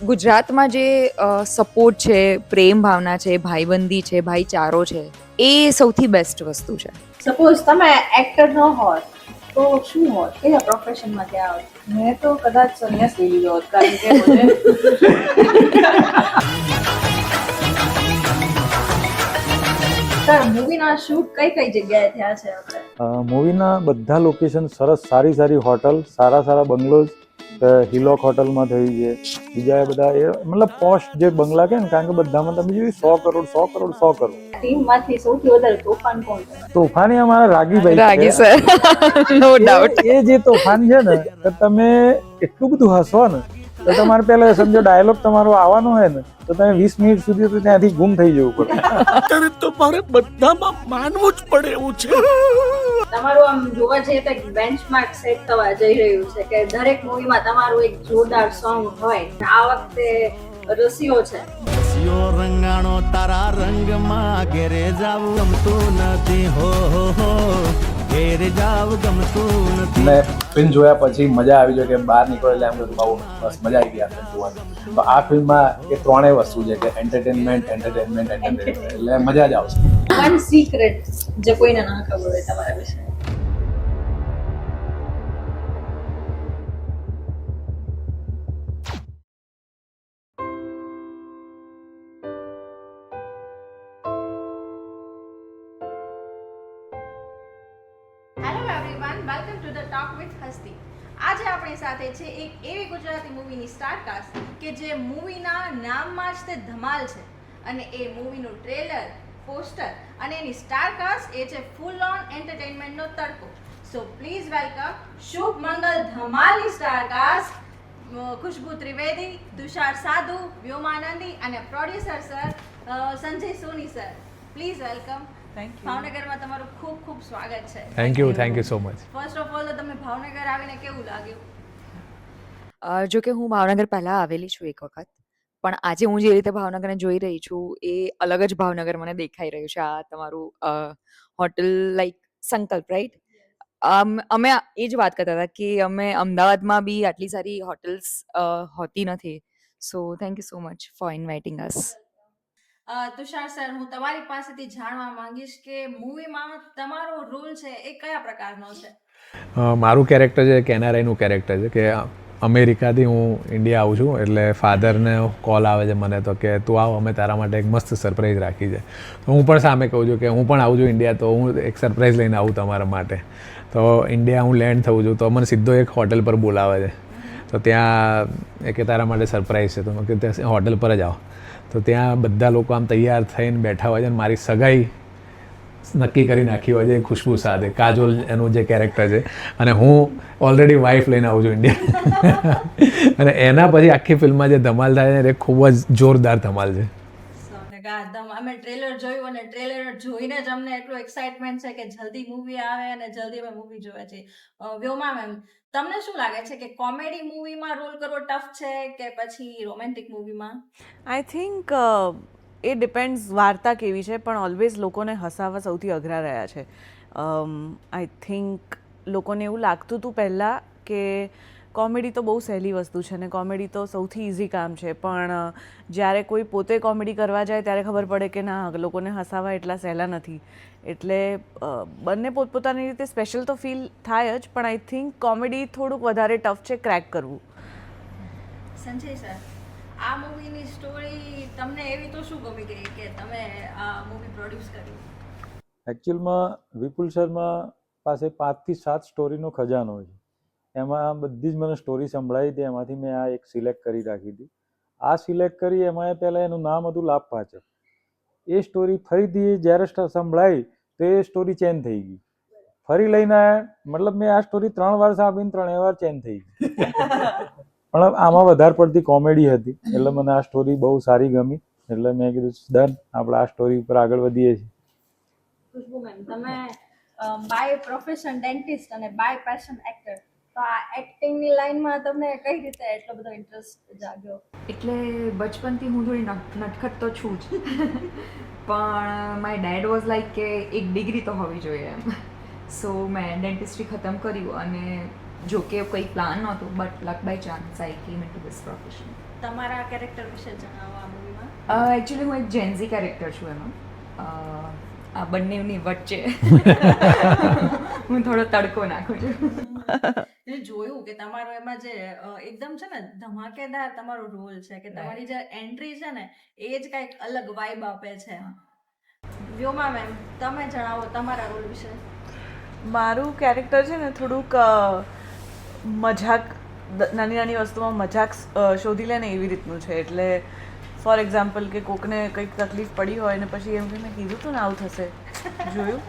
ગુજરાતમાં જે સપોર્ટ છે, પ્રેમ ભાવના છે, ભાઈબંધી છે, ભાઈચારો છે, એ સૌથી બેસ્ટ વસ્તુ છે. સપોઝ તમે એક્ટર ન હોત તો શું હોત, કયા પ્રોફેશનમાં ગયા હોત? मैं तो कदाच संन्यास ले लीजिए होत कारण के मुझे સર મૂવીના શૂટ કઈ કઈ જગ્યાએ થયા છે આપણે? મૂવીના બધા લોકેશન સરસ, સારી સારી હોટલ, સારા સારા બંગલોઝ, હિલોક હોટલમાં થયું છે. બીજા બધા એ મતલબ પોસ્ટ જે બંગલા કે ને, કારણ કે બધામાં તમે જોયું 100 કરોડ 100 કરોડ 100 કરોડ. ટીમમાંથી સૌથી વધારે તોફાન કોણ છે? તોફાની અમારા રાગી રાગી છે. Sir, no doubt. એ જે તોફાન છે ને, તો તમે એટલું બધું હસો ને તો તમારે પહેલા સમજો ડાયલોગ તમારો આવવાનો હોય ને તો તમે 20 મિનિટ સુધી તો ત્યાંથી ગુમ થઈ જવું પડે. અત્યારે તો મારે બધામાં માનવું જ પડે એવું છે. તમારું આમ જોવા જઈએ તો એક બેન્ચમાર્ક સેટ થવા જઈ રહ્યું છે કે દરેક મૂવીમાં તમારું એક જોરદાર સોંગ હોય. આ વખતે રસિયો છે. રસિયો રંગાણો તારા રંગમાં, ઘેરે જાવું ગમતું નથી, હો ઘેરે જાવું ગમતું નથી. અને ફિલ્મ જોયા પછી મજા આવી જાય કે બહાર નીકળો એટલે એમ કે બહુ બસ મજા આવી ગઈ આ ફિલ્મ જોવાની. તો આ ફિલ્મમાં એ ત્રણેય વસ્તુ છે કે એન્ટરટેનમેન્ટ એટલે મજા જ આવશે. વન સિક્રેટ જે કોઈને ના ખબર હોય તમારા વિશે. Hello everyone, welcome to the talk with Hasti. આજે આપણી સાથે છે એક એવી ગુજરાતી મૂવીની સ્ટારકાસ્ટ કે જે મૂવીના નામમાં જ તે ધમાલ છે, અને એ મૂવીનું ટ્રેલર, પોસ્ટર અને એની સ્ટારકાસ્ટ એ છે ફૂલ ઓન એન્ટરટેનમેન્ટનો તડકો. So please welcome Shubh Mangal ધમાલની સ્ટારકાસ્ટ, ખુશ્બુ ત્રિવેદી, તુષાર સાધુ, વ્યોમાનંદી અને producer sir Sanjay Soni sir. Please welcome. ભાવનગરમાં તમારું ખૂબ ખૂબ સ્વાગત છે. Thank you so much. First of all તો તમે ભાવનગર આવીને કેવું લાગ્યું? જો કે હું ભાવનગર પહેલાં આવેલી છું એક વખત, પણ આજે હું જે રીતે ભાવનગરને જોઈ રહી છું એ અલગ જ ભાવનગર મને દેખાઈ રહ્યું છે. આ તમારું હોટલ લાઈક સંકલ્પ, રાઈટ? અમે એ જ વાત કરતા હતા કે અમે અમદાવાદમાં બી આટલી સારી હોટલ્સ હોતી નથી. So thank you so much for inviting us. Tushar sir, હું તમારી પાસેથી જાણવા માંગીશ કે મૂવીમાં તમારો રોલ છે એ કયા પ્રકારનો છે? મારું કેરેક્ટર છે કેનારાઈનું કેરેક્ટર છે કે અમેરિકાથી હું ઇન્ડિયા આવું છું, એટલે ફાધરને કોલ આવે છે મને તો કે તું આવ, અમે તારા માટે એક મસ્ત સરપ્રાઈઝ રાખી છે. તો હું પણ સામે કહું છું કે હું પણ આવું છું ઇન્ડિયા, તો હું એક સરપ્રાઈઝ લઈને આવું તમારા માટે. તો ઇન્ડિયા હું લેન્ડ થઉં છું તો મને સીધો એક હોટલ પર બોલાવે છે. તો ત્યાં એ કે તારા માટે સરપ્રાઈઝ છે, તો મેં કીધું ત્યાં હોટલ પર જ આવો. તો ત્યાં બધા લોકો આમ તૈયાર થઈને બેઠા હોય છે, અને મારી સગાઈ નક્કી કરી નાખી હોય છે ખુશ્બુ સાથે, કાજોલ એનું જે કેરેક્ટર છે, અને હું ઓલરેડી વાઈફ લઈને આવું છું ઇન્ડિયા. અને એના પછી આખી ફિલ્મમાં જે ધમાલ થાય છે એ ખૂબ જ જોરદાર ધમાલ છે. અમે ટ્રેલર જોયું અને ટ્રેલર જોઈને જ અમને એટલું એક્સાઇટમેન્ટ છે કે જલ્દી મૂવી આવે અને જલ્દી અમે મૂવી જોવા છીએ. વ્યોમા મેમ, તમને શું લાગે છે કે કોમેડી મૂવીમાં રોલ કરવો ટફ છે કે પછી રોમેન્ટિક મૂવીમાં? આઈ થિંક એ ડિપેન્ડ્સ વાર્તા કેવી છે, પણ ઓલવેઝ લોકોને હસાવવા સૌથી અઘરા રહ્યા છે. આઈ થિંક લોકોને એવું લાગતું હતું પહેલાં કે કોમેડી તો બહુ સહેલી વસ્તુ છે ને કોમેડી તો સૌથી ઇઝી કામ છે, પણ જ્યારે કોઈ પોતે કોમેડી કરવા જાય ત્યારે ખબર પડે કે ના, લોકોને હસાવવા એટલા સહેલા નથી. એટલે બંને પોતપોતાની રીતે સ્પેશિયલ તો ફીલ થાય જ, પણ આઈ થિંક કોમેડી થોડુંક વધારે ટફ છે ક્રેક કરવું. સંજય સર, આ મૂવીની સ્ટોરી તમને એવી તો શું ગમી ગઈ કે તમે આ મૂવી પ્રોડ્યુસ કર્યું? એકચ્યુઅલમાં વિપુલ શર્મા પાસે 5 થી 7 સ્ટોરીનો ખજાનો છે. એમાં બધી જ મને સ્ટોરી સંભળાવી હતી, એમાંથી મેં આ એક સિલેક્ટ કરી રાખી હતી. આ સિલેક્ટ કરી એમાં પહેલાં એનું નામ હતું લાભ પાચક. એ સ્ટોરી ફરીથી જ્યારે સંભળાવી તો એ સ્ટોરી ચેન્જ થઈ ગઈ. ફરી લઈને આવ્યા, મતલબ મેં આ સ્ટોરી 3 વાર સાંભળીને 3 વાર ચેન્જ થઈ ગઈ. પણ આમાં વધારે પડતી કોમેડી હતી, એટલે મને આ સ્ટોરી બહુ સારી ગમી. એટલે મેં કીધું ડન, આપણે આ સ્ટોરી ઉપર આગળ વધીએ છીએ. ખુશ્બુ મેમ, તમે બાય પ્રોફેશન ડેન્ટિસ્ટ અને બાય પેશન એક્ટર, તો આ એક્ટિંગની લાઈનમાં તમને કઈ રીતે એટલો બધો ઇન્ટરેસ્ટ જાગ્યો? એટલે બચપનથી હું થોડી નટખટ તો છું જ, પણ માય ડેડ વોઝ લાઈક કે એક ડિગ્રી તો હોવી જોઈએ એમ. સો મેં ડેન્ટિસ્ટ્રી ખતમ કર્યું, અને જો કે કંઈ પ્લાન નહોતું, but luck by chance I came into this profession. તમારા કેરેક્ટર વિશે જણાવો આ મૂવીમાં. એકચ્યુઅલી હું એક જેન્ઝી કેરેક્ટર છું એમાં. આ બંનેની વચ્ચે હું થોડો તડકો નાખું છું. મેં જોયું કે તમારો એમાં જે એકદમ છે ને ધમાકેદાર તમારો રોલ છે કે તમારી જે એન્ટ્રી છે ને એ જ કંઈક અલગ વાઇબ આપે છે. વ્યોમા મેમ, તમે જણાવો તમારા રોલ વિશે. મારું કેરેક્ટર છે ને થોડુંક મજાક નાની નાની વસ્તુમાં મજાક શોધી લે ને એવી રીતનું છે. એટલે ફોર એક્ઝામ્પલ કે કોકને કંઈક તકલીફ પડી હોય ને પછી એમ કે મેં કીધું તું ને આવું થશે, જોયું,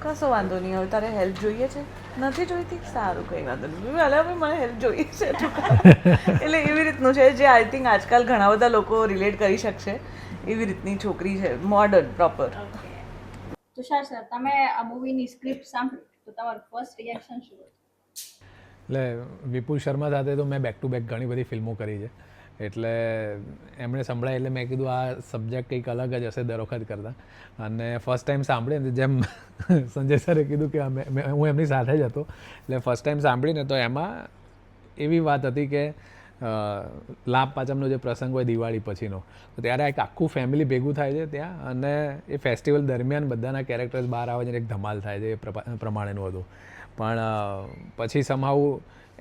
કશો વાંધો નહીં, હવે તારે હેલ્પ જોઈએ છે, નથી જોઈતી, સારું કંઈ વાંધો નહીં, હાલે હવે મને હેલ્પ જોઈએ છે. એટલે એવી રીતનું છે જે આઈ થિંક આજકાલ ઘણા બધા લોકો રિલેટ કરી શકશે. એવી રીતની છોકરી છે, મોડર્ન પ્રોપર. તુષાર સર, તમે આ મૂવીની સ્ક્રિપ્ટ સાંભળી તો તમારું ફર્સ્ટ રિએક્શન શું હતું? એટલે વિપુલ શર્મા સાથે તો મેં બેક ટુ બેક ઘણી બધી ફિલ્મો કરી છે, એટલે એમણે સંભળાય એટલે મેં કીધું આ સબ્જેક્ટ કંઈક અલગ જ હશે દર વખત કરતાં. અને ફર્સ્ટ ટાઈમ સાંભળીને જેમ સંજય સરે કીધું કે હું એમની સાથે જ હતો, એટલે ફર્સ્ટ ટાઈમ સાંભળીને તો એમાં એવી વાત હતી કે લાભ પાંચમનો જે પ્રસંગ હોય દિવાળી પછીનો, તો ત્યારે એક આખું ફેમિલી ભેગું થાય છે ત્યાં, અને એ ફેસ્ટિવલ દરમિયાન બધાના કેરેક્ટર્સ બહાર આવે છે, એક ધમાલ થાય છે એ પ્રમાણેનું હતું. પણ પછી સમહાઉ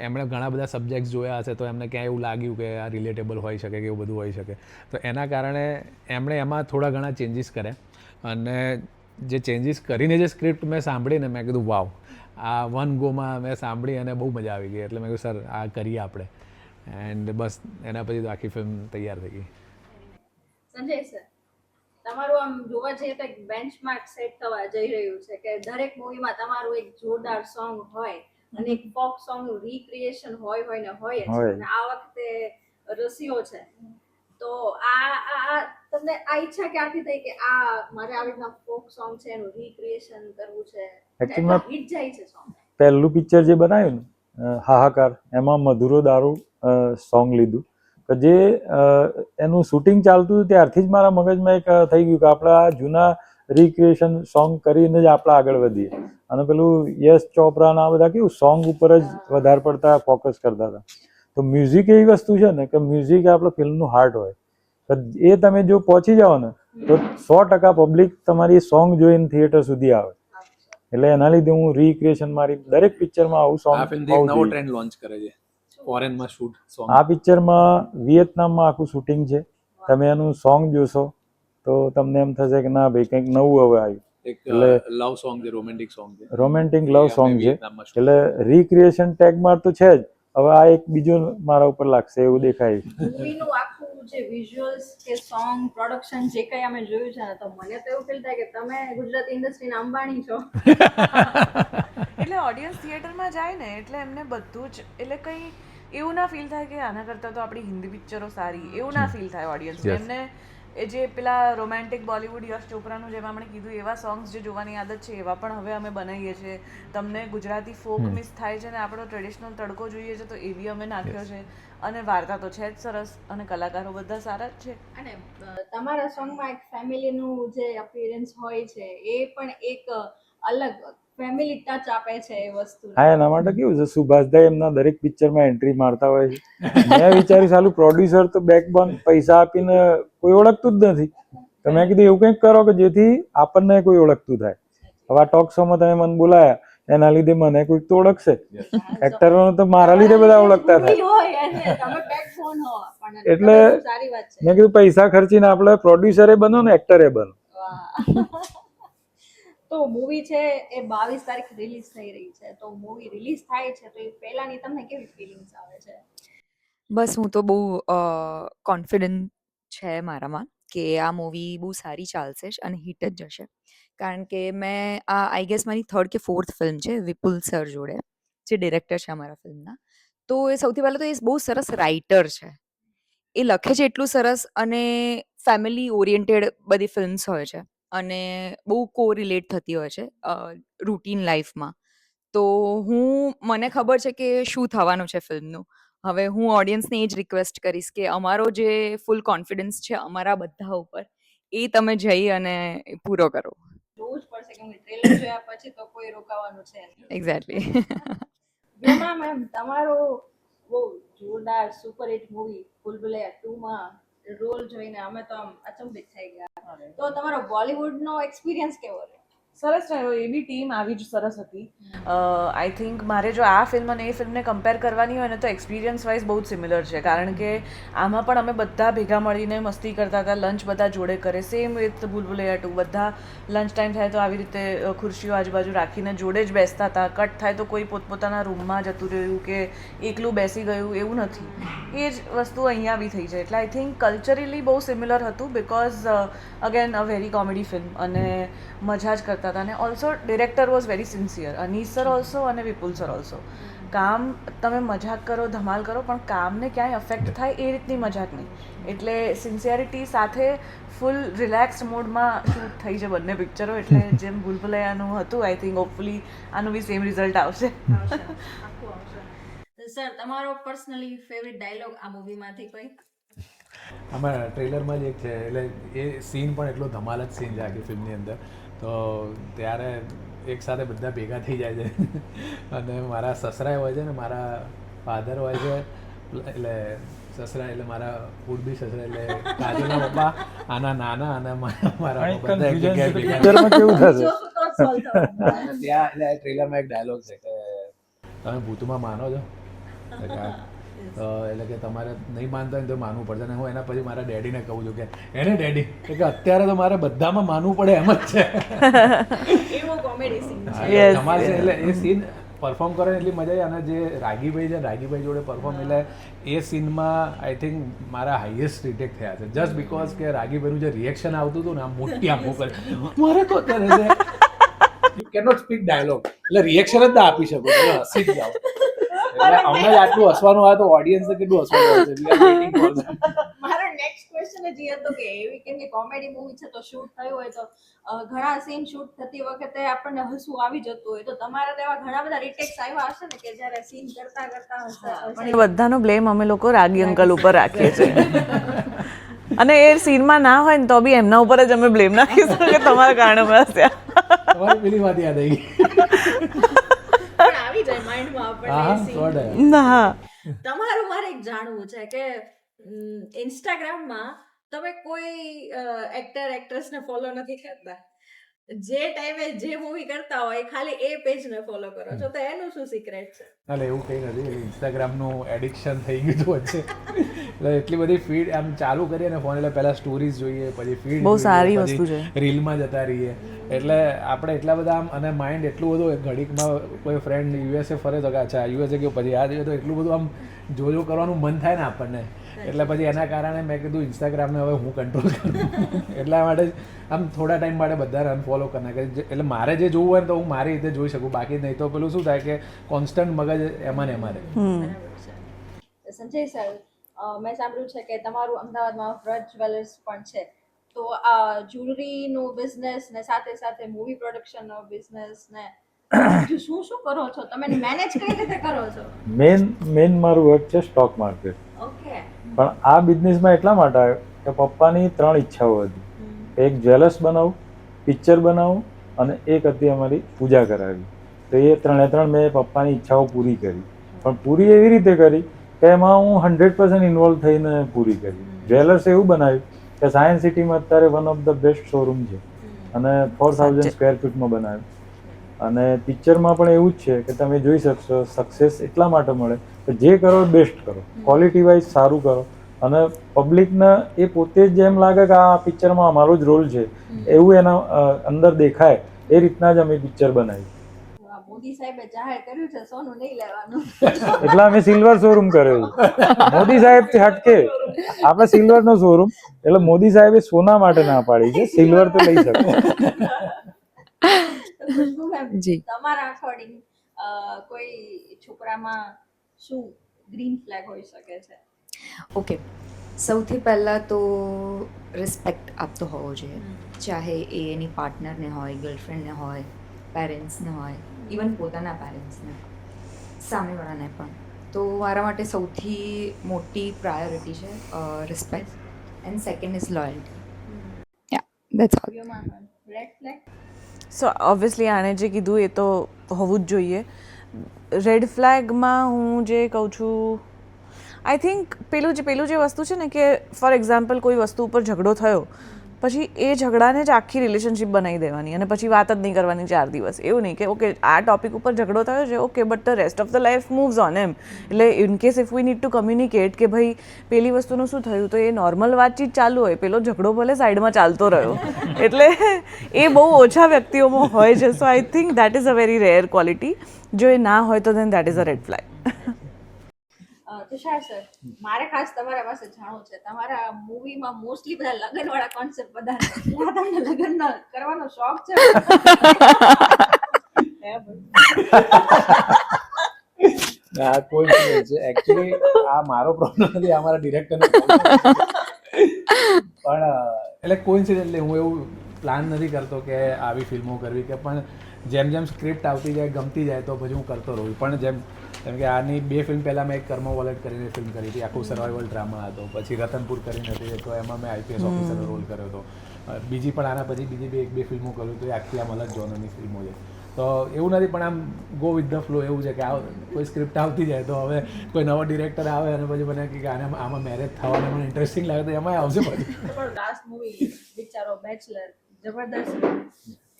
એમણે ઘણા બધા સબ્જેક્ટ્સ જોયા હશે તો એમને ક્યાંય એવું લાગ્યું કે આ રિલેટેબલ હોઈ શકે કે એવું બધું હોઈ શકે, તો એના કારણે એમણે એમાં થોડા ઘણા ચેન્જીસ કર્યા. અને જે ચેન્જીસ કરીને જે સ્ક્રિપ્ટ મેં સાંભળીને મેં કીધું વાવ, આ વન ગોમાં મેં સાંભળી અને બહુ મજા આવી ગઈ. એટલે મેં કીધું સર આ કરીએ આપણે, એન્ડ બસ એના પછી તો આખી ફિલ્મ તૈયાર થઈ ગઈ. સંજય સર, તમારું આમ જોવા જઈએ તો એક બેન્ચમાર્ક સેટ થવા જઈ રહ્યું છે કે દરેક મૂવીમાં તમારું એક જોરદાર સોંગ હોય અને એક ફોક સોંગનું રીક્રિએશન હોય ને હોય જ. અને આ વખતે રસીઓ છે, તો આ તમને આ ઈચ્છા ક્યાંથી થઈ કે આ મારે આવી રીતના ફોક સોંગ છે એનું રીક્રિએશન કરવું છે? Actually હિટ જાય છે સોંગ. પહેલું પિક્ચર જે બનાવ્યું ને હાહાકાર, એમાં મધુરો દારૂ સોંગ લીધું, કે જે એનું શૂટિંગ ચાલતું હતું ત્યારથી જ મારા મગજમાં એક થઈ ગયું કે આપણે આ જૂના રિક્રિએશન સોંગ કરીને જ આપણે આગળ વધીએ. અને પેલું યશ ચોપરાના આ બધા કેવું સોંગ ઉપર જ વધારે પડતા ફોકસ કરતા હતા. તો મ્યુઝિક એવી વસ્તુ છે ને કે મ્યુઝિક આપણે ફિલ્મનું હાર્ટ હોય, તો એ તમે જો પહોંચી જાઓ ને તો 100% પબ્લિક તમારી સોંગ જોઈને થિયેટર સુધી આવે. એટલે એના લીધે હું રીક્રિએશન મારી દરેક પિક્ચરમાં આવું સોંગ. આ ફિલ્મ એક નવો ટ્રેન્ડ લોન્ચ કરે છે, ફોરેનમાં શૂટ સોંગ. આ પિક્ચરમાં વિયેતનામમાં આખું શૂટિંગ છે. તમે એનું સોંગ જોશો તો તમને એમ થશે કે ના ભાઈ કંઈક નવું હવે આવ્યું. એક લવ સોંગ છે, રોમેન્ટિક સોંગ છે, રોમેન્ટિક લવ સોંગ છે. એટલે રીક્રિએશન ટેગમાં તો છે જ, હવે આ એક બીજો મારા ઉપર લાગશે એવું દેખાય. મૂવીનું આખું જે વિઝ્યુઅલ્સ કે સોંગ પ્રોડક્શન જે કંઈ અમે જોયું છે ને, તો મને તો એવું ફીલ થાય કે તમે ગુજરાતી ઇન્ડસ્ટ્રીના અંબાણી છો. એટલે ઓડિયન્સ થિયેટરમાં જાય ને એટલે એમને બધું જ, એટલે કંઈ એવું ના ફીલ થાય કે આના કરતાં તો આપણી હિન્દી પિક્ચરો સારી, એવું ના ફીલ થાય ઓડિયન્સ. એમને એ જે પેલા રોમેન્ટિક બોલિવૂડ યશ ચોપરાનું જેમાં આપણે કીધું એવા સોંગ્સ જે જોવાની આદત છે એવા પણ હવે અમે બનાવીએ છીએ. તમને ગુજરાતી ફોક મિસ થાય છે ને આપણો ટ્રેડિશનલ તડકો જોઈએ છે તો એવી અમે નાખ્યો છે. અને વાર્તા તો છે જ સરસ અને કલાકારો બધા સારા જ છે. અને તમારા સોંગમાં એક ફેમિલીનું જે અપિયરન્સ હોય છે એ પણ એક અલગ ફેમિલી ટચ આપે છે એ વસ્તુ. હા, એના માટે કેવું છે, સુભાષભાઈ એમના દરેક પિક્ચરમાં એન્ટ્રી મારતા હોય છે. મેં વિચાર્યું સાલું પ્રોડ્યુસર તો બેકબોન પૈસા આપીને કોઈ ઓળખતું જ નથી, તો મેં કીધું એવું કંઈક કરો કે જેથી આપણને કોઈ ઓળખતું થાય. હવે આ ટોક શોમાં તમે મને બોલાયા એના લીધે મને કોઈક તો ઓળખશે. એક્ટરોને તો મારા લીધે બધા ઓળખતા થાય. એટલે મેં કીધું પૈસા ખર્ચીને આપણે પ્રોડ્યુસરે બનો ને એક્ટરે બનો. તો મૂવી છે એ 22 તારીખ રિલીઝ થઈ રહી છે, તો મૂવી રિલીઝ થાય છે તો એ પહેલાની તમને કેવી ફિલિંગ્સ આવે છે? બસ હું તો બહુ કોન્ફિડન્ટ છે મારામાં કે આ મૂવી બહુ સારી ચાલશે જ અને હિટ જ જશે. કારણ કે મેં આ આઈ ગેસ મારી 3rd કે 4th ફિલ્મ છે વિપુલ સર જોડે, જે ડિરેક્ટર છે અમારા ફિલ્મના. તો એ સૌથી પહેલાં તો એ બહુ સરસ રાઇટર છે, એ લખે છે એટલું સરસ, અને ફેમિલી ઓરિએન્ટેડ બધી ફિલ્મ્સ હોય છે અને બહુ કોરિલેટ થતી હોય છે રૂટીન લાઈફમાં. તો મને ખબર છે કે શું થવાનું છે ફિલ્મનું. હવે હું ઓડિયન્સને એ જ રિક્વેસ્ટ કરીશ કે અમારો જે ફૂલ કોન્ફિડન્સ છે અમારા બધા ઉપર, એ તમે જઈ અને પૂરો કરો. જોવું જ પડશે કેમ કે ટ્રેલર જોયા પછી તો કોઈ રોકાવાનું છે નહીં. એક્ઝેક્ટલી. વ્યોમા મેમ, તમારો બહુ જોરદાર સુપરહિટ મૂવી ભૂલભુલૈયા 2 માં રોલ જોઈને અમે તો આમ અચંબિત થઈ ગયા. તો તમારો બોલિવૂડનો એક્સપિરિયન્સ કેવો રહ્યો? સરસ રહ્યો. એની ટીમ આવી જ સરસ હતી. આઈ થિંક મારે જો આ ફિલ્મ અને એ ફિલ્મને કમ્પેર કરવાની હોય ને તો એક્સપિરિયન્સ વાઇઝ બહુ જ સિમિલર છે, કારણ કે આમાં પણ અમે બધા ભેગા મળીને મસ્તી કરતા હતા, લંચ બધા જોડે કરે, સેમ વિથ ભૂલભુલૈયા 2. બધા લંચ ટાઈમ થાય તો આવી રીતે ખુરશીઓ આજુબાજુ રાખીને જોડે જ બેસતા હતા. કટ થાય તો કોઈ પોતપોતાના રૂમમાં જતું રહ્યું કે એકલું બેસી ગયું એવું નથી. એ જ વસ્તુ અહીંયા બી થઈ છે. એટલે આઈ થિંક કલ્ચરલી બહુ સિમિલર હતું, because again a very comedy film અને મજા જ કરતા હતા. અને also director was very sincere, Anees sir also અને વિપુલ સર ઓલ્સો. કામ તમે મજાક કરો, ધમાલ કરો, પણ કામને ક્યાંય અફેક્ટ થાય એ રીતની મજાક નહીં. એટલે સિન્સિયરિટી સાથે ફૂલ રિલેક્સ્ડ મોડમાં શૂટ થઈ છે બંને પિક્ચરો. એટલે જેમ ભૂલભુલૈયાનું હતું, આઈ થિંક હોપફુલી આનું બી સેમ રિઝલ્ટ આવશે. સર, તમારો પર્સનલી ફેવરિટ ડાયલોગ આ મૂવીમાંથી કોઈ? આમાં ટ્રેલરમાં જ એક છે, એટલે એ સીન પણ એટલો ધમાલ જ સીન છે આખી ફિલ્મની અંદર. તો ત્યારે એક સાથે બધા ભેગા થઈ જાય છે અને મારા સસરાય હોય છે ને મારા ફાધર હોય છે, એટલે સસરા એટલે મારા ફૂડ બી સસરા એટલે કાજુના પપ્પા, આના નાના અને મારા બધા એક જગ્યાએ ભેગા. પિક્ચરમાં કેવું થશે? ત્યાં એટલે ટ્રેલરમાં એક ડાયલોગ છે કે તમે ભૂતમાં માનો છો? તો એટલે કે તમારે નહીં માનતા હોય તો માનવું પડશે. અને હું એના પછી મારા ડેડીને કહું છું કે એને ડેડી કે અત્યારે તો મારે બધામાં માનવું પડે એમ જ છે. એવો કોમેડી સીન છે. Yes, તમારે એટલે એ સીન પરફોર્મ કરે એટલી મજા આવી. અને જે રાગીભાઈ છે, રાગીભાઈ જોડે પરફોર્મ, એટલે એ સીનમાં આઈ થિંક મારા હાઈએસ્ટ રિટેક થયા છે, જસ્ટ બિકોઝ કે રાગીભાઈનું જે રિએક્શન આવતું હતું ને, આમ મોટી આંખો કરે, મારે તો કરે છે. યુ કેનોટ સ્પીક ડાયલોગ, એટલે રિએક્શન જ ના આપી શકો, એટલે હસી જ જાઓ. એટલે અમને જ આટલું હસવાનું આવે તો ઓડિયન્સને કેટલું હસવાનું આવશે. મારો નેક્સ્ટ ક્વેશ્ચન જ એ હતો કે એવી કેમ કે કોમેડી મૂવી છે તો શૂટ થયું હોય તો ઘણા સીન શૂટ થતી વખતે આપણને હસવું આવી જતું હોય, તો તમારા તો એવા ઘણા બધા રિટેક્સ આવ્યા હશે ને કે જ્યારે સીન કરતા કરતા પણ એ બધાનો બ્લેમ અમે લોકો રાગી અંકલ ઉપર રાખીએ છીએ. અને એ સીનમાં ના હોય ને તો બી એમના ઉપર જ અમે બ્લેમ નાખીશું કે તમારા કારણે હસ્યા. તમારી પેલી વાત યાદ આવી ગઈ. પણ આવી જાય માઇન્ડમાં હા, આપણને સો scene. ના, તમારું મારે એક જાણવું છે કે ઇન્સ્ટાગ્રામમાં તમે કોઈ એક્ટર એક્ટ્રેસને ફોલો નથી કરતા, જે ટાઈમે જે મૂવી કરતા હોય ખાલી એ પેજને ફોલો કરો છો, તો એનું શું સિક્રેટ છે? એટલે એવું કંઈ નથી, ઇન્સ્ટાગ્રામનું એડિક્શન થઈ ગયું હતું વચ્ચે. એટલે એટલી બધી ફીડ આમ ચાલુ કરીએ ને ફોન, એટલે પહેલાં સ્ટોરીઝ જોઈએ, પછી ફીડ બહુ સારી વસ્તુ છે. રીલમાં જતા રહીએ. એટલે આપણે એટલા બધા આમ, અને માઇન્ડ એટલું બધું ઘડીકમાં કોઈ ફ્રેન્ડ યુએસએ ફરે તો કે અચ્છા યુએસએ ગયો, પછી આ જોઈએ તો એટલું બધું આમ જો કરવાનું મન થાય ને આપણને. એટલે પછી એના કારણે મેં કીધું ઇન્સ્ટાગ્રામને હવે હું કંટ્રોલ કરું. એટલા માટે આમ થોડા ટાઈમ માટે બધાને અનફોલો કરી નાખે. એટલે મારે જે જોવું હોય ને તો હું મારી રીતે જોઈ શકું, બાકી નહીં તો પેલું શું થાય કે કોન્સ્ટન્ટ મગજ એમાં ને એમાં રહે. બરાબર છે. સંજય સર, મેં સાંભળ્યું છે કે તમારું અમદાવાદમાં વ્રજ જ્વેલર્સ પણ છે, તો આ જ્વેલરીનું બિઝનેસ ને સાથે સાથે મૂવી પ્રોડક્શનનો બિઝનેસ ને બીજું શું શું કરો છો તમે? મેનેજ કઈ રીતે કરો છો? મેન મારું વર્ક છે સ્ટોક માર્કેટ. ઓકે. પણ આ બિઝનેસમાં એટલા માટે આવ્યો કે પપ્પાની 3 ઈચ્છાઓ હતી. એક જ્વેલર્સ બનાવું, પિક્ચર બનાવું અને એક હતી અમારી પૂજા કરાવી. તો એ 3 મેં પપ્પાની ઈચ્છાઓ પૂરી કરી. પણ પૂરી એવી રીતે કરી કે એમાં હું 100% ઇન્વોલ્વ થઈને પૂરી કરી. જ્વેલર્સ એવું બનાવ્યું કે સાયન્સ સિટીમાં અત્યારે one of the best showroom છે અને 4000 સ્ક્વેર ફીટમાં બનાવ્યું. અને પિક્ચરમાં પણ એવું જ છે કે તમે જોઈ શકશો, સક્સેસ એટલા માટે મળે કે જે કરો બેસ્ટ કરો, ક્વોલિટી વાઇઝ સારું કરો, અને પબ્લિકને એ પોતે જ જેમ લાગે કે આ પિક્ચરમાં અમારો જ રોલ છે એવું એના અંદર દેખાય, એ રીતના જ અમે પિક્ચર બનાવ્યું. મોદી સાહેબે જાહેર કર્યું છે સોનું નહીં લેવાનું, એટલે અમે સિલ્વર શોરૂમ કર્યો છે. મોદી સાહેબ થી હટકે આપણે સિલ્વર નો શોરૂમ, એટલે મોદી સાહેબે સોના માટે ના પાડી છે, સિલ્વર તો લઈ શકો. જી. તમારા અકોર્ડિંગ કોઈ છોકરામાં શું ગ્રીન ફ્લેગ હોઈ શકે છે? ઓકે, સૌથી પહેલાં તો રિસ્પેક્ટ આપતો હોવો જોઈએ, ચાહે એ એની પાર્ટનરને હોય, ગર્લફ્રેન્ડને હોય, પેરેન્ટ્સને હોય, ઇવન પોતાના પેરેન્ટ્સને, સામેવાળાને પણ. તો મારા માટે સૌથી મોટી પ્રાયોરિટી છે respect, and second is loyalty. Yeah, that's all. Red flag? So obviously આણે જે કીધું એ તો હોવું જ જોઈએ. રેડ ફ્લેગમાં હું જે કહું છું આઈ થિંક પેલું જે વસ્તુ છે ને કે ફોર એક્ઝામ્પલ કોઈ વસ્તુ ઉપર ઝઘડો થયો પછી એ ઝઘડાને જ આખી રિલેશનશિપ બનાવી દેવાની અને પછી વાત જ નહીં કરવાની 4 દિવસ. એવું નહીં કે ઓકે આ ટોપિક ઉપર ઝઘડો થયો છે, okay but the rest of the life moves on એમ. એટલે in case if we need to communicate કે ભાઈ પેલી વસ્તુનું શું થયું, તો એ નોર્મલ વાતચીત ચાલુ હોય, પેલો ઝઘડો ભલે સાઈડમાં ચાલતો રહ્યો. એટલે એ બહુ ઓછા વ્યક્તિઓમાં હોય છે. So I think that is a very rare quality. જો એ ના હોય તો then that is a red flag. Tushar sir, મારે ખાસ તમારા પાસે જાણવું છે, તમારા મૂવીમાં મોસ્ટલી બધા લગ્નવાળા કોન્સેપ્ટ બધા છે. ત્યાં તમને લગ્ન કરવાનો શોખ છે? આ કોઈ છે એકચ્યુઅલી આ મારો પ્રોબ્લેમ નથી, આ મારા ડિરેક્ટરનો પણ એટલે કોઇન્સિડન્ટલી હું એવું પ્લાન નથી કરતો કે આવી ફિલ્મો કરવી, કે પણ જેમ જેમ સ્ક્રિપ્ટ આવતી જાય ગમતી જાય તો પછી હું કરતો રહું. પણ જેમ કે આની 2 ફિલ્મ પહેલાં મેં એક કર્મ વોલેટ કરીને ફિલ્મ કરી હતી, આખું સર્વાઈવલ ડ્રામા હતો. પછી રતનપુર કરીને હતી તો એમાં મેં આઈપીએસ ઓફિસરનો રોલ કર્યો હતો. બીજી પણ આના પછી બીજી 1-2 ફિલ્મો કર્યું તો એ આખી આમ અલગ જોનરની ફિલ્મો છે. તો એવું નથી, પણ આમ ગો વિથ ધ ફ્લો એવું છે કે કોઈ સ્ક્રિપ્ટ આવતી જાય તો હવે કોઈ નવો ડિરેક્ટર આવે અને પછી મને કે આમાં મેરેજ થવાને મને ઇન્ટરેસ્ટિંગ લાગે તો એમાં આવશે પછી. પણ લાસ્ટ મૂવી બિચારો બેચલર જબરદસ્ત,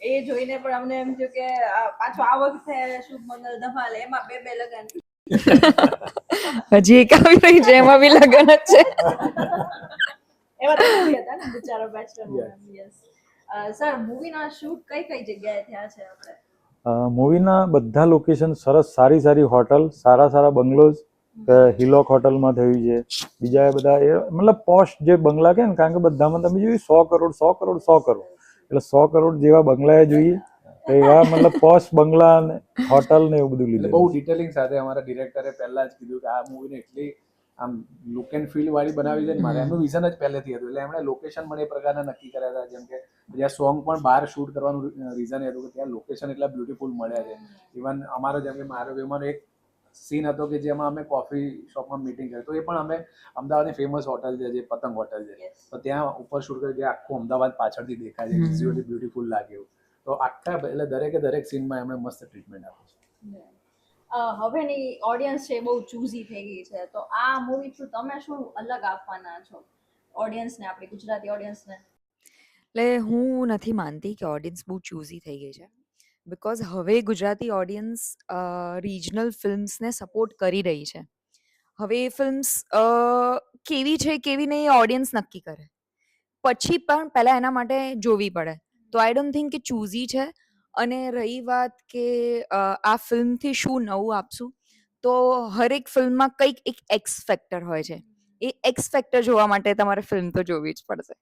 એ જોઈને પણ અમને એમ થયું કે પાછો આ વખતે શુભ મંગલ ધમાલ, એમાં 2 લગન. હજી એક આવી રહી છે એમાં બી લગન જ છે. એવા તો movie હતા ને બિચારો બેચલર. યસ સર, મૂવીના શૂટ કઈ જગ્યાએ થયા છે આપણે? મૂવીના બધા લોકેશન સરસ, સારી સારી હોટલ, સારા બંગલોઝ, હિલોક હોટલમાં થયું છે. બીજા બધા એ મતલબ પોશ જે બંગલા કે ને, કારણ કે બધામાં તમે જોયું 100 કરોડ એટલે 100 કરોડ જેવા બંગલા જોઈએ, તો એવા મતલબ પોશ બંગલા ને હોટલ ને એવું બધું એટલે લીધું. બહુ ડિટેલિંગ સાથે અમારા ડિરેક્ટરે પહેલા જ કીધું કે આ મૂવીને એટલી આમ લુક એન્ડ ફીલ વાળી બનાવી છે ને મારે, એમનું વિઝન જ પહેલેથી હતું. એટલે એમણે લોકેશન પણ એ પ્રકારના નક્કી કર્યા હતા. જેમ કે જ્યાં સોંગ પણ બહાર શૂટ કરવાનું રીઝન એ હતું કે ત્યાં લોકેશન એટલા બ્યુટીફુલ મળ્યા છે. ઇવન અમારો જેમ કે મારો એમાંનો એક સીન હતો કે જેમાં અમે કોફી શોપમાં મિટિંગ કરી, તો એ પણ અમે અમદાવાદની ફેમસ હોટલ છે જે પતંગ હોટલ છે, તો ત્યાં ઉપર શૂટ કર્યું, જે આખું અમદાવાદ પાછળથી દેખાય છે, વિઝ્યુઅલી બ્યુટીફુલ લાગે એવું. તો આખા એટલે દરેક સીનમાં એમણે મસ્ત ટ્રીટમેન્ટ આપી છે. હવેની ઓડિયન્સ છે બહુ ચૂઝી થઈ ગઈ છે, તો આ મૂવી થ્રુ તમે શું અલગ આપવાના છો ઓડિયન્સને, આપણી ગુજરાતી ઓડિયન્સને? એટલે હું નથી માનતી કે ઓડિયન્સ બહુ ચૂઝી થઈ ગઈ છે, બિકોઝ હવે ગુજરાતી ઓડિયન્સ રિજનલ ફિલ્મ્સને સપોર્ટ કરી રહી છે. હવે એ ફિલ્મ્સ કેવી છે કેવી નહીં એ ઓડિયન્સ નક્કી કરે, પછી પણ પહેલાં એના માટે જોવી પડે. તો આઈ ડોન્ટ થિંક કે ચૂઝી છે. અને રહી વાત કે આ ફિલ્મથી શું નવું આપશું, તો હરેક ફિલ્મમાં કંઈક એક એક્સ ફેક્ટર હોય છે. એ એક્સ ફેક્ટર જોવા માટે તમારે ફિલ્મ તો જોવી જ પડશે.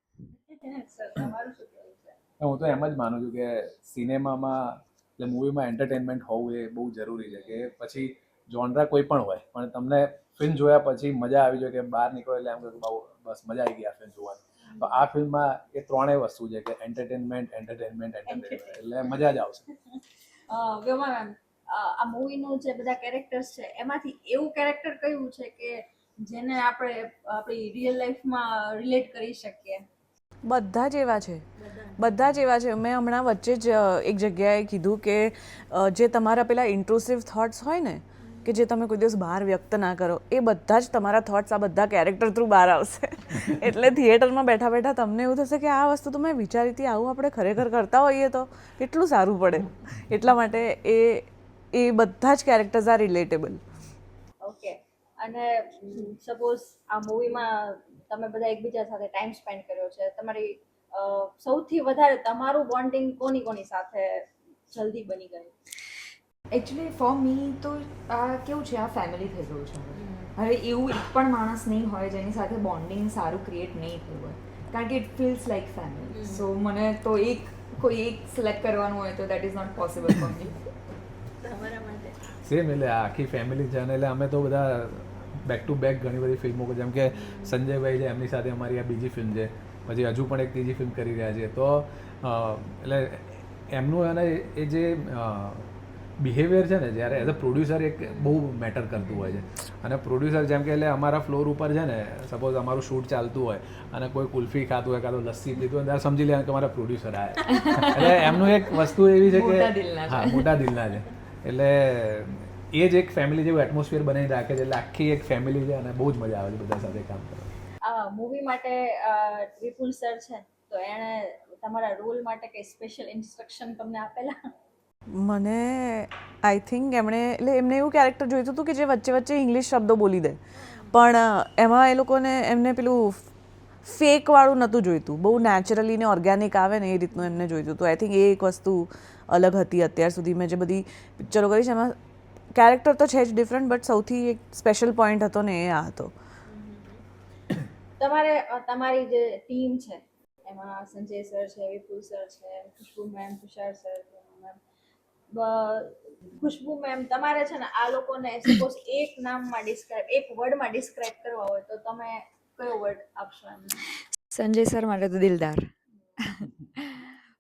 સર, તમારું શું કહેવું છે? હું તો એમ જ માનું છું કે સિનેમામાં એટલે મૂવીમાં એન્ટરટેનમેન્ટ હોવું એ બહુ જરૂરી છે. કે પછી જોનરા કોઈ પણ હોય, પણ તમને ફિલ્મ જોયા પછી મજા આવી જોઈએ, કે બહાર નીકળો એટલે એમ કે બહુ બસ મજા આવી ગઈ આ ફિલ્મ જોવાની. તો આ ફિલ્મમાં એ 3 વસ્તુ છે કે એન્ટરટેનમેન્ટ એટલે મજા જ આવશે. વ્યોમા મેમ, આ મૂવીનું જે બધા કેરેક્ટર્સ છે એમાંથી એવું કેરેક્ટર કયું છે કે જેને આપણે આપણી રિયલ લાઈફમાં રિલેટ કરી શકીએ? બધા જ એવા છે. મેં હમણાં વચ્ચે જ એક જગ્યાએ કીધું કે જે તમારા પેલા ઇન્ટ્રુસિવ થોટ્સ હોય ને, કે જે તમે કોઈ દિવસ બહાર વ્યક્ત ના કરો, એ બધા જ તમારા થોટ્સ આ બધા કેરેક્ટર થ્રુ બહાર આવશે. એટલે થિયેટરમાં બેઠા બેઠા તમને એવું થશે કે આ વસ્તુ તો મેં વિચારી હતી, આવું આપણે ખરેખર કરતા હોઈએ તો કેટલું સારું પડે. એટલા માટે એ બધા જ કેરેક્ટર્સ આર રિલેટેબલ. ઓકે. અને સપોઝ આ મૂવીમાં તમે બધા એકબીજા સાથે ટાઈમ સ્પેન્ડ કર્યો છે, તમારી સૌથી વધારે તમારું બોન્ડિંગ કોની સાથે જલ્દી બની ગયું? એકચ્યુઅલી ફોર મી તો આ કેવું છે, આ ફેમિલી થઈ ગયું છે. હવે એવું એક પણ માણસ નહીં હોય જેની સાથે બોન્ડિંગ સારું ક્રિએટ નહીં થયું હોય, કારણ કે it feels like family. So મને તો કોઈ એક સિલેક્ટ કરવાનું હોય તો that is not possible for me. તમારા માટે સેમ, એટલે આખી ફેમિલી છે. અને એટલે અમે તો બધા બેક ટુ બેક ઘણી બધી ફિલ્મો, જેમ કે સંજયભાઈ છે એમની સાથે અમારી આ બીજી ફિલ્મ છે, પછી હજુ પણ એક ત્રીજી ફિલ્મ કરી રહ્યા છીએ. તો એટલે એમનું અને એ જે બિહેવિયર છે ને, જ્યારે એઝ અ પ્રોડ્યુસર એક બહુ મેટર કરતું હોય છે. અને પ્રોડ્યુસર જેમ કે એટલે અમારા ફ્લોર ઉપર છે ને, સપોઝ અમારું શૂટ ચાલતું હોય અને કોઈ કુલ્ફી ખાતું હોય કાં તો લસ્સી પીતું હોય, ત્યારે સમજી લેવાનું કે અમારા પ્રોડ્યુસર આવ્યા. એટલે એમનું એક વસ્તુ એવી છે કે હા, મોટા દિલના છે. એટલે એ જ એક ફેમિલી જેવું એટમોસ્ફિયર બનાવી રાખે છે, એટલે આખી એક ફેમિલી છે અને બહુ જ મજા આવે છે બધા સાથે કામ કરવાની. આ મૂવી માટે વિપુલ સર છે તો એણે તમારા રોલ માટે કઈ સ્પેશિયલ ઇન્સ્ટ્રક્શન તમને આપેલા? મને આઈ થિંક એમને એવું કેરેક્ટર જોઈતું હતું કે જે વચ્ચે વચ્ચે ઇંગ્લિશ શબ્દો બોલી દે, પણ એમાં એ લોકોને એમને પેલું ફેકવાળું નહોતું જોઈતું, બહુ નેચરલી ને ઓર્ગેનિક આવે ને એ રીતનું એમને જોઈતું હતું. આઈ થિંક એ એક વસ્તુ અલગ હતી અત્યાર સુધી મેં જે બધી પિક્ચરો કરી છે એમાં. કેરેક્ટર તો છે જ ડિફરન્ટ, બટ સૌથી એક સ્પેશિયલ પોઈન્ટ હતો ને એ આ હતો. તમારી જે ટીમ છે એમાં સંજય સર છે, વિપુલ સર છે, ખુશ્બુ મેમ, તુષાર સર, ખુશ્બુ મેમ, તમારે છે ને આ લોકોને સપોઝ એક વર્ડમાં ડિસ્ક્રાઇબ કરવા હોય તો તમે કયો વર્ડ આપશો એમને? સંજય સર માટે તો દિલદાર,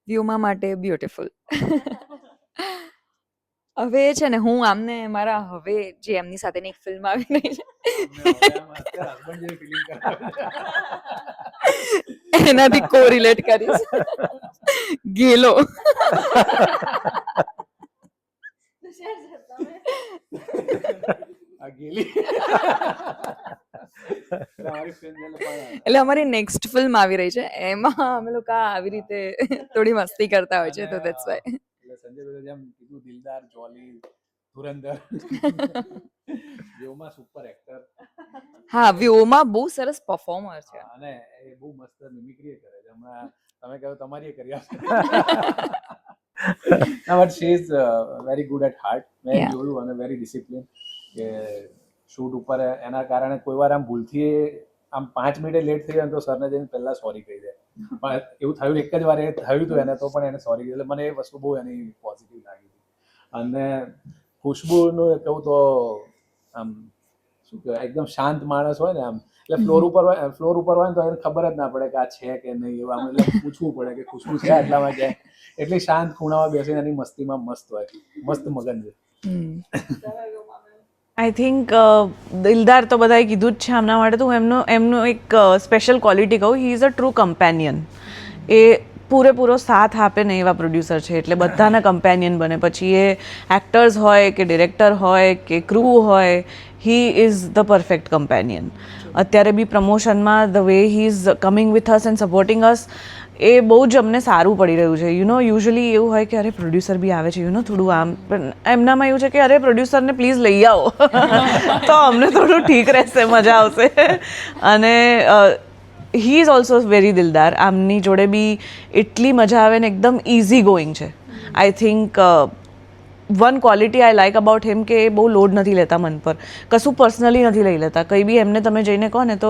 વ્યોમા માટે બ્યુટીફુલ. હવે છે ને હું આમને મારા હવે જે એમની સાથેની એક ફિલ્મ આવી રહી છે એનાથી કોરિલેટ કરીશ. ગેલો. તુષાર સર તમે? આ ગેલી એટલે અમારી નેક્સ્ટ ફિલ્મ આવી રહી છે એમાં અમે લોકો આવી રીતે થોડી મસ્તી કરતા હોય છે, તો ધેટ્સ વાય. એટલે સંજયભાઈ જેમ કીધું, દિલદાર, જોલી, ધુરંધર, વ્યોમા સુપર એક્ટર. હા, વ્યોમાં બહુ સરસ પરફોર્મર છે. અને એ બહુ મસ્ત મિમિક્રી કરે છે. હમણાં તમે કહ્યું તમારી કરી આપશે. ના, but she is very good at heart. મેં Yeah. જોયું અને વેરી ડિસિપ્લિન કે શૂટ ઉપર એના કારણે કોઈ વાર આમ ભૂલથી આમ 5 મિનિટે લેટ થઈ જાય તો સરને જઈને પહેલા સોરી કહી દે. પણ એવું થયું એક જ વાર એ થયું હતું એને, તો પણ એને સોરી કહી. એટલે મને એ વસ્તુ બહુ એની પોઝિટિવ લાગી હતી. અને ખુશ્બુનું કહું તો આમ શું કહેવાય, એકદમ શાંત માણસ હોય ને આમ, એટલે ફ્લોર ઉપર હોય ને તો એને ખબર જ ના પડે કે આ છે કે નહીં. એવું આમ એટલે પૂછવું પડે કે ખુશ્બુ છે આટલામાં છે. એટલી શાંત ખૂણામાં બેસીને એની મસ્તીમાં મસ્ત હોય, મસ્ત મગન છે. આઈ થિંક દિલદાર તો બધાએ કીધું જ છે આમના માટે. તો હું એમનો એક સ્પેશિયલ ક્વોલિટી કહું, he is a true companion. એ પૂરેપૂરો સાથ આપે ને એવા પ્રોડ્યુસર છે, એટલે બધાના કમ્પેનિયન બને. પછી એ એક્ટર્સ હોય કે ડિરેક્ટર હોય કે ક્રૂ હોય, he is the perfect companion. અત્યારે બી પ્રમોશનમાં the way he is coming with us and supporting us, એ બહુ જ અમને સારું પડી રહ્યું છે. યુઝ્યુઅલી એવું હોય કે અરે પ્રોડ્યુસર બી આવે છે, થોડું આમ, પણ એમનામાં એવું છે કે અરે પ્રોડ્યુસરને પ્લીઝ લઈ આવો તો અમને થોડું ઠીક રહેશે, મજા આવશે. અને હી ઇઝ ઓલ્સો વેરી દિલદાર. આમની જોડે બી એટલી મજા આવે ને એકદમ ઇઝી ગોઈંગ છે. I think one quality I like about him કે એ બહુ લોડ નથી લેતા મન પર, કશું પર્સનલી નથી લઈ લેતા. કંઈ બી એમને તમે જઈને કહો ને તો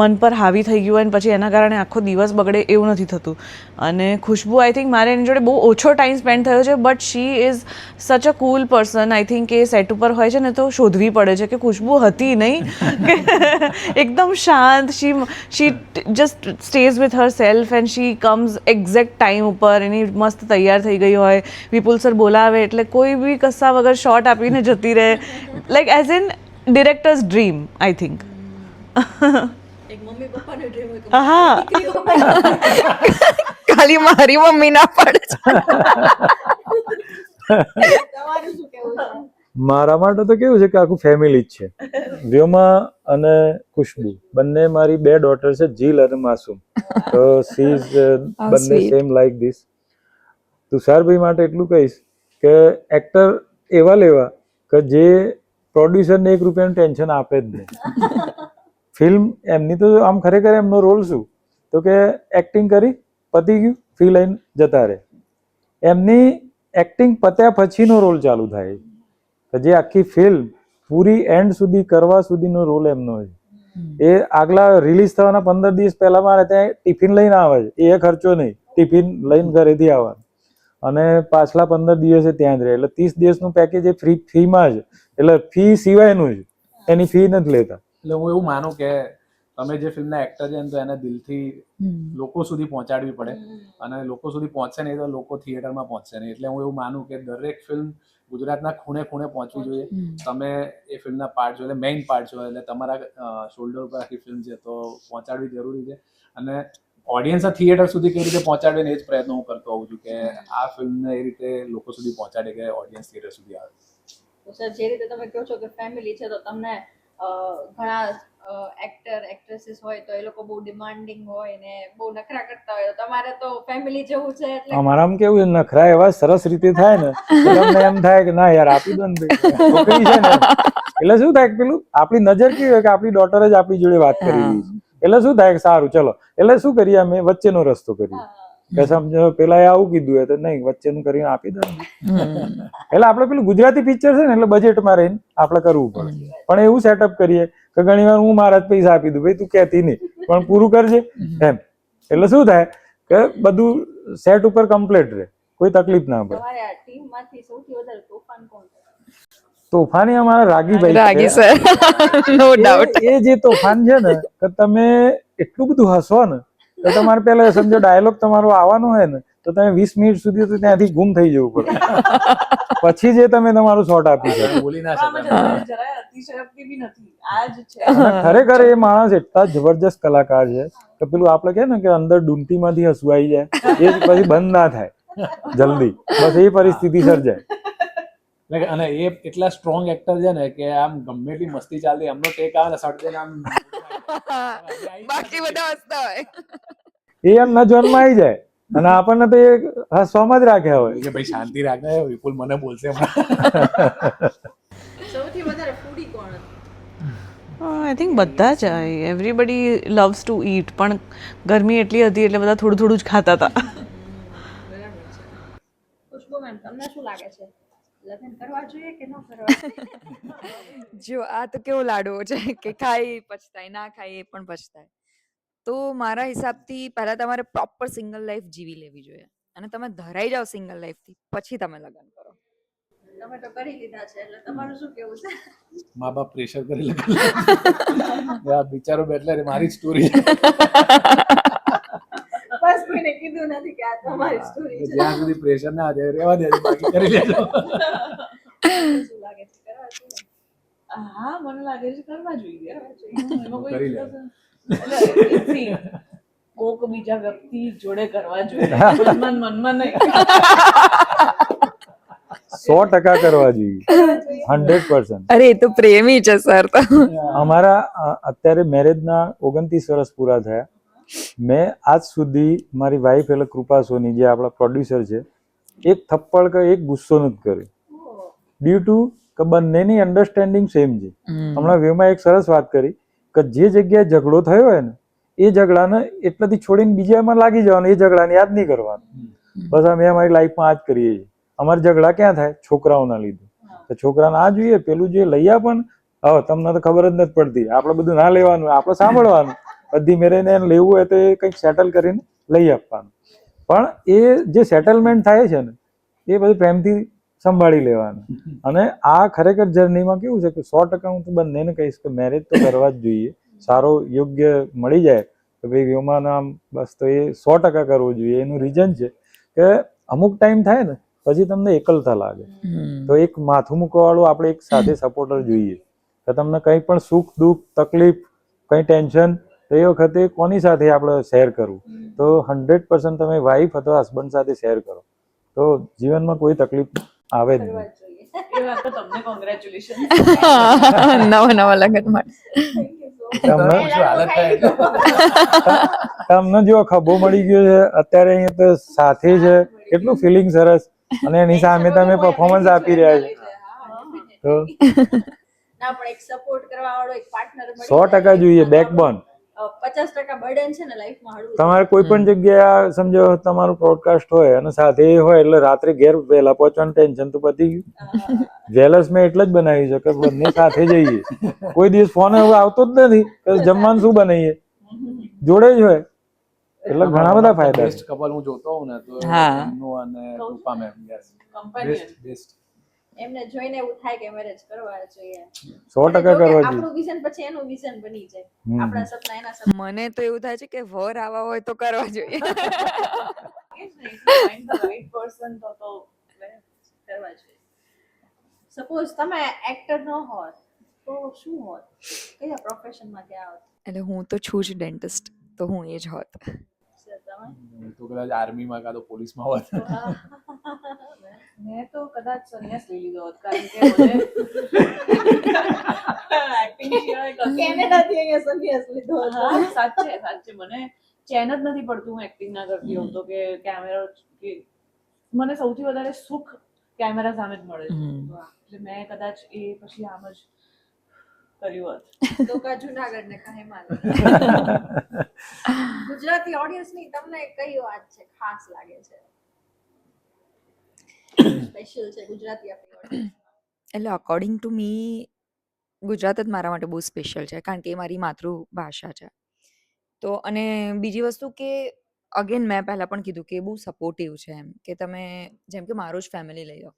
મન પર હાવી થઈ ગયું હોય ને પછી એના કારણે આખો દિવસ બગડે એવું નથી થતું. અને ખુશ્બુ, આઈ થિંક મારે એની જોડે બહુ ઓછો ટાઈમ સ્પેન્ડ થયો છે, but she is such a cool person. I think એ સેટ ઉપર હોય છે ને તો શોધવી પડે છે કે ખુશ્બુ હતી નહીં, એકદમ શાંત. શી જસ્ટ સ્ટેઝ વિથ હર સેલ્ફ and she comes exact time ઉપર. એની મસ્ત તૈયાર થઈ ગઈ હોય, વિપુલ સર બોલાવે એટલે કોઈ બી કસ્સા વગર શોર્ટ આપીને જતી રહે, like as in directors dream. I think એક મમ્મી પપ્પાનું ડ્રીમ હોય કે હા, ખાલી મારી મમ્મી ના પડે છે. તમારું શું કેવું છે? મારા માટે તો કેવું છે કે આખું ફેમિલી જ છે. વ્યોમા અને ખુશ્બુ બંને મારી 2 ડોટર છે, જીલ અને માસૂમ. તો સી ઇઝ બંને sweet. Same like this. તુષારભાઈ માટે એટલું કહીશ કે એક્ટર એવા લેવા કે જે પ્રોડ્યુસરને 1 રૂપિયાનું ટેન્શન આપે જ નહીં. ફિલ્મ એમની તો આમ ખરેખર એમનો રોલ શું તો કે એક્ટિંગ કરી, પતી ગયું, ફી લઈને જતા રહે. એમની એક્ટિંગ પત્યા પછીનો રોલ ચાલુ થાય, જે આખી ફિલ્મ પૂરી એન્ડ સુધી કરવા સુધીનો રોલ એમનો છે. એ આગલા રિલીઝ થવાના 15 દિવસ પહેલા મારે ત્યાં ટિફિન લઈને આવે છે, એ ખર્ચો નહીં, ટિફિન લઈને ઘરેથી આવવાનું અને પાછલા 15 દિવસે ત્યાં જ રહે. એટલે 30 દિવસનું પેકેજ એ ફીમાં જ, એટલે ફી સિવાયનું જ, એની ફી નથી લેતા. એટલે હું એવું માનું કે તમે જે ફિલ્મના એક્ટર છે ને તો એને દિલથી લોકો સુધી પહોંચાડવી પડે, અને લોકો સુધી પહોંચશે નહીં તો લોકો થિયેટરમાં પહોંચશે નહીં. એટલે હું એવું માનું કે દરેક ફિલ્મ ગુજરાતના ખૂણે ખૂણે પહોંચવી જોઈએ. તમે એ ફિલ્મના પાર્ટ છો, એટલે મેઇન પાર્ટ છો, એટલે તમારા શોલ્ડર ઉપર આખી ફિલ્મ છે તો પહોંચાડવી જરૂરી છે. અને ઓડિયન્સ થિયેટર સુધી કેવી રીતે પહોંચાડે ને એ જ પ્રયત્ન હું કરતો હોઉં છું કે આ ફિલ્મને એ રીતે લોકો સુધી પહોંચાડે કે ઓડિયન્સ થિયેટર સુધી આવે. તો સર જે રીતે તમે કહો છો કે ફેમિલી છે તો તમને ઘણા એક્ટર એક્ટ્રેસીસ હોય તો એ લોકો બહુ ડિમાન્ડિંગ હોય ને બહુ નખરા કરતા હોય તો તમારે તો ફેમિલી જેવું છે એટલે અમારામાં કેવું છે, નખરા એવા સરસ રીતે થાય ને કે તમને એમ થાય કે ના યાર આપી દો ને ભાઈ. છોકરી છે ને એટલે શું થાય કે પેલું આપણી નજર કેવી હોય કે આપણી ડોટર જ આપણી જોડે વાત કરી રહી છે, એટલે શું થાય કે સારું ચલો, એટલે શું કરીએ અમે વચ્ચેનો રસ્તો કરીએ કે સમજો પેલા આવું કીધું હોય તો નહીં વચ્ચેનું કરીને આપી દો ને. એટલે આપણે પેલું ગુજરાતી પિક્ચર છે ને એટલે બજેટમાં રહીને આપણે કરવું પડે, પણ એવું સેટઅપ કરીએ કે ઘણી વાર હું મારા જ પૈસા આપી દઉં, ભાઈ તું કહેતી નહીં પણ પૂરું કરજે એમ. એટલે શું થાય કે બધું સેટ ઉપર કમ્પ્લીટ રહે, કોઈ તકલીફ ના પડે. તમારે આ ટીમમાંથી સૌથી વધારે તોફાન કોણ કરે? તોફાની અમારા રાગીભાઈ રાગી છે. Sir, no doubt. એ જે તોફાન છે ને કે તમે એટલું બધું હસો ને તો તમારે પેલા સમજો ડાયલોગ તમારો આવવાનો હોય ને તો તમે 20 મિનિટ સુધી તો ત્યાંથી ગુમ થઈ જવું પડે, પછી જે તમે તમારું શોટ આપી શકો. બોલી ના આમાં શકે. જરાય અતિશયોક્તિ બી નથી, આ જ છે. અને ખરેખર એ માણસ એટલા જબરજસ્ત કલાકાર છે કે પેલું આપણે કહે ને કે અંદર ડૂંટીમાંથી હસવું આવી જાય એ પછી બંધ ના થાય જલ્દી, બસ એ પરિસ્થિતિ સર્જાય. એટલે અને એ એટલા સ્ટ્રોંગ એક્ટર છે ને કે આમ ગમે એટલી મસ્તી ચાલતી એમનો ટેક આવે ને સટ દઈને આમ બાકી બધા હસતા હોય. એ એમના જોનમાં આવી જાય અને આપણને તો એ હસવામાં જ રાખ્યા હોય. કે ભાઈ શાંતિ રાખને વિપુલ મને બોલશે હમણાં. સૌથી વધારે ફૂડી કોણ હતું? આઈ થિંક બધા જ એવરીબડી લવ્સ ટુ ઈટ, પણ ગરમી એટલી હતી એટલે બધા થોડું થોડું જ ખાતા હતા. ખુશ્બુ મેમ તમને શું લાગે છે લગ્ન કરવા જોઈએ કે ન કરવા જોઈએ? જો આ તો કેવો લાડવો છે કે ખાઈ પછતાય, ના ખાઈ એ પણ પછતાય. તો મારા હિસાબથી પહેલા તમારે પ્રોપર સિંગલ લાઈફ જીવી લેવી જોઈએ અને તમે ધરાઈ જાઓ સિંગલ લાઈફથી પછી તમે લગ્ન કરો. તમે તો કરી લીધા છે એટલે તમારું શું કેવું છે? મા બાપ પ્રેશર કરી લગે આ બિચારો બેટલે મારી જ સ્ટોરી બસ કોઈને કીધું નથી કે આ તમારી સ્ટોરી છે. જ્યાં સુધી પ્રેશર ના આવે રહેવા દે બાકી કરી લેજો. શું લાગે છે કરવા જોઈએ? હા, મને લાગે છે કરવા જોઈએ. એમાં કોઈ કરી લે. એટલે see, કોક બીજા વ્યક્તિ જોડે કરવા જોઈએ, મનમાં નહીં. 100% કરવા જોઈએ, 100%. અરે એ તો પ્રેમી છે સર. તો અમારા અત્યારે મેરેજના 29 વર્ષ પૂરા થયા. મેં આજ સુધી મારી વાઈફ એટલે કૃપા સોની જે આપણા પ્રોડ્યુસર છે એક થપ્પડ કે એક ગુસ્સો નથી કર્યો, ડ્યુ ટુ કે બંનેની અન્ડરસ્ટેન્ડિંગ સેમ છે. હમણાં વેમાં એક સરસ વાત કરી કે જે જગ્યાએ ઝઘડો થયો હોય ને એ ઝઘડાને એટલાથી છોડીને બીજામાં લાગી જવાનું, એ ઝઘડાને યાદ નહીં કરવાનું. બસ અમે અમારી લાઈફમાં આ જ કરીએ છીએ. અમારા ઝઘડા ક્યાં થાય? છોકરાઓના લીધે. તો છોકરાને આ જોઈએ પેલું જોઈએ લઈ આપણ, હવે તમને તો ખબર જ નથી પડતી, આપણે બધું ના લેવાનું, આપણે સાંભળવાનું, બધી મેરેને લેવું હોય તો એ કંઈક સેટલ કરીને લઈ આપવાનું. પણ એ જે સેટલમેન્ટ થાય છે ને એ બધું પ્રેમથી સંભાળી લેવાનું. અને આ ખરેખર જર્નીમાં કેવું છે કે 100% હું તો બંનેને કહીશ કે મેરેજ તો કરવા જ જોઈએ. સારો યોગ્ય મળી જાય કે ભાઈ વ્યોમાનો આમ બસ તો એ 100% કરવો જોઈએ. એનું રીઝન છે કે અમુક ટાઈમ થાય ને પછી તમને એકલતા લાગે તો એક માથું મૂકવાવાળું આપણે એક સાથે સપોર્ટર જોઈએ કે તમને કંઈ પણ સુખ દુઃખ તકલીફ કંઈ ટેન્શન તો એ વખતે કોની સાથે આપણે શેર કરવું, તો 100% તમે વાઈફ અથવા હસબન્ડ સાથે શેર કરો તો જીવનમાં કોઈ તકલીફ આવે જ નહીં. એ વાત તો તમને કોંગ્રેચ્યુલેશન. નવા લગ્ન માટે તમને શું હાલત થાય એટલે. તમને જો ખભો મળી ગયો છે અત્યારે અહીંયા તો સાથે છે, કેટલું ફિલિંગ સરસ, અને એની સામે તમે પરફોર્મન્સ આપી રહ્યા છો તો ના પણ એક સપોર્ટ કરવા વાળો એક પાર્ટનર 100% જોઈએ, બેકબોન. 50% બર્ડન છે ને લાઈફમાં હળવું તમારે કોઈ પણ જગ્યાએ સમજો તમારું પોડકાસ્ટ હોય અને સાથે એ હોય એટલે રાત્રે ઘેર વહેલા પહોંચવાનું ટેન્શન તો પતી ગયું. જેલસ મેં એટલે જ બનાવી છે કે બંને સાથે જઈએ, કોઈ દિવસ ફોન હવે આવતો જ નથી કે જમવાનું શું બનાવીએ, જોડે જ હોય એટલે ઘણા બધા ફાયદા બેસ્ટ છે. કપલ હું જોતો હોઉં ને તો હા. એમનું અને Rupa ma'am yes Companion. Best best. એમને જોઈને એવું થાય કે મેરેજ કરવા જોઈએ. 100% અને જો કે કરવા જોઈએ. આપણું વિઝન પછી એનું વિઝન બની જાય. હમ. આપણા સપના એના સપના. મને તો એવું થાય છે કે વર આવા હોય તો કરવા જોઈએ. Find the right person તો કરવા જોઈએ. સપોઝ તમે એક્ટર ન હોત તો શું હોત? કયા પ્રોફેશનમાં ગયા હોત? એટલે હું તો છું જ ડેન્ટિસ્ટ, તો હું એ જ હોત. તમે? તો કદાચ આર્મીમાં કાં તો પોલીસમાં હોત. મેં તો કદાચ સંન્યાસ લઈ લીધો હોત કારણ કે મને એક્ટિંગ સિવાય કશું કેનેડાથી અહીંયા સંન્યાસ લીધો હતો. હા, સાચે મને ચેન જ નથી પડતું હું એક્ટિંગ ના કરતી હોઉં તો કે કેમેરા કે મને સૌથી વધારે સુખ કેમેરા સામે જ મળે છે. એટલે મેં કદાચ એ પછી આમ જ કર્યું હોત. તો કા જુનાગઢ ને કાંઈ માને. ગુજરાતી ઓડિયન્સની તમને કઈ વાત છે ખાસ લાગે છે? સ્પેશિયલ છે ગુજરાતી આપણી audience? એટલે અકોર્ડિંગ ટુ મી ગુજરાત જ મારા માટે બહુ સ્પેશિયલ છે કારણ કે એ મારી માતૃભાષા છે. તો અને બીજી વસ્તુ કે અગેન મેં પહેલાં પણ કીધું કે બહુ સપોર્ટિવ છે એમ કે તમે જેમ કે મારું જ ફેમિલી લઈ લો.